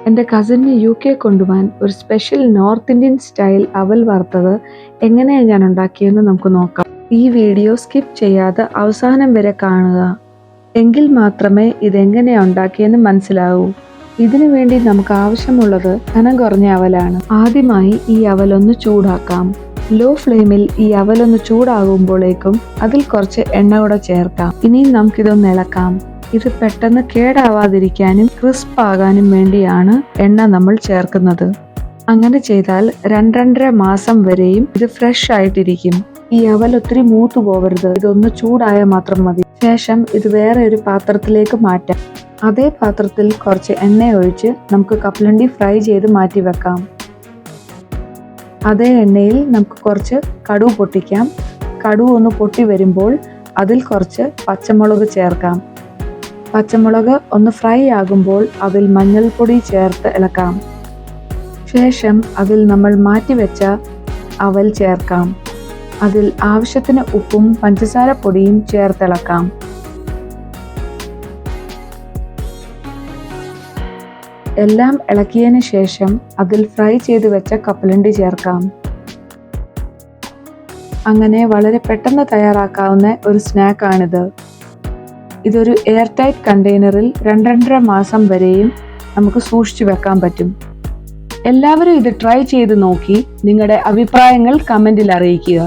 എൻ്റെ cousin UK കൊണ്ടുപോകാൻ ഒരു സ്പെഷ്യൽ നോർത്ത് ഇന്ത്യൻ സ്റ്റൈൽ അവൽ വറുത്തത് എങ്ങനെയാണ് ഞാൻ ഉണ്ടാക്കിയതെന്ന് നമുക്ക് നോക്കാം. ഈ വീഡിയോ സ്കിപ്പ് ചെയ്യാതെ അവസാനം വരെ കാണുക. എങ്കിൽ മാത്രമേ ഇതെങ്ങനെയാണ് ഉണ്ടാക്കിയെന്ന് മനസ്സിലാവൂ. ഇതിനു വേണ്ടി നമുക്ക് ആവശ്യമുള്ളത് കനം കുറഞ്ഞ അവലാണ്. ആദ്യമായി ഈ അവലൊന്ന് ചൂടാക്കാം. ലോ ഫ്ലെയിമിൽ ഈ അവലൊന്ന് ചൂടാകുമ്പോഴേക്കും അതിൽ കുറച്ച് എണ്ണ കൂടെ ചേർക്കാം. ഇനിയും നമുക്കിതൊന്ന് ഇളക്കാം. ഇത് പെട്ടെന്ന് കേടാവാതിരിക്കാനും ക്രിസ്പ് ആകാനും വേണ്ടിയാണ് എണ്ണ നമ്മൾ ചേർക്കുന്നത്. അങ്ങനെ ചെയ്താൽ 2-2.5 മാസം വരെയും ഇത് ഫ്രഷ് ആയിട്ടിരിക്കും. ഈ അവൽ ഒത്തിരി മൂത്തു പോകരുത്. ഇതൊന്ന് ചൂടായാൽ മാത്രം മതി. ശേഷം ഇത് വേറെ ഒരു പാത്രത്തിലേക്ക് മാറ്റാം. അതേ പാത്രത്തിൽ കുറച്ച് എണ്ണ ഒഴിച്ച് നമുക്ക് കപ്പലണ്ടി ഫ്രൈ ചെയ്ത് മാറ്റി വെക്കാം. അതേ എണ്ണയിൽ നമുക്ക് കുറച്ച് കടുക് പൊട്ടിക്കാം. കടുക് ഒന്ന് പൊട്ടി വരുമ്പോൾ അതിൽ കുറച്ച് പച്ചമുളക് ചേർക്കാം. പച്ചമുളക് ഒന്ന് ഫ്രൈ ആകുമ്പോൾ അതിൽ മഞ്ഞൾപ്പൊടി ചേർത്ത് ഇളക്കാം. ശേഷം അതിൽ നമ്മൾ മാറ്റിവെച്ച അവൽ ചേർക്കാം. അതിൽ ആവശ്യത്തിന് ഉപ്പും പഞ്ചസാര പൊടിയും ചേർത്തിളക്കാം. എല്ലാം ഇളക്കിയതിന് ശേഷം അതിൽ ഫ്രൈ ചെയ്ത് വെച്ച കപ്പലണ്ടി ചേർക്കാം. അങ്ങനെ വളരെ പെട്ടെന്ന് തയ്യാറാക്കാവുന്ന ഒരു സ്നാക്കാണിത്. ഇതൊരു എയർ ടൈറ്റ് കണ്ടെയ്നറിൽ 2-2.5 മാസം വരെയും നമുക്ക് സൂക്ഷിച്ചു വെക്കാൻ പറ്റും. എല്ലാവരും ഇത് ട്രൈ ചെയ്ത് നോക്കി നിങ്ങളുടെ അഭിപ്രായങ്ങൾ കമൻറ്റിൽ അറിയിക്കുക.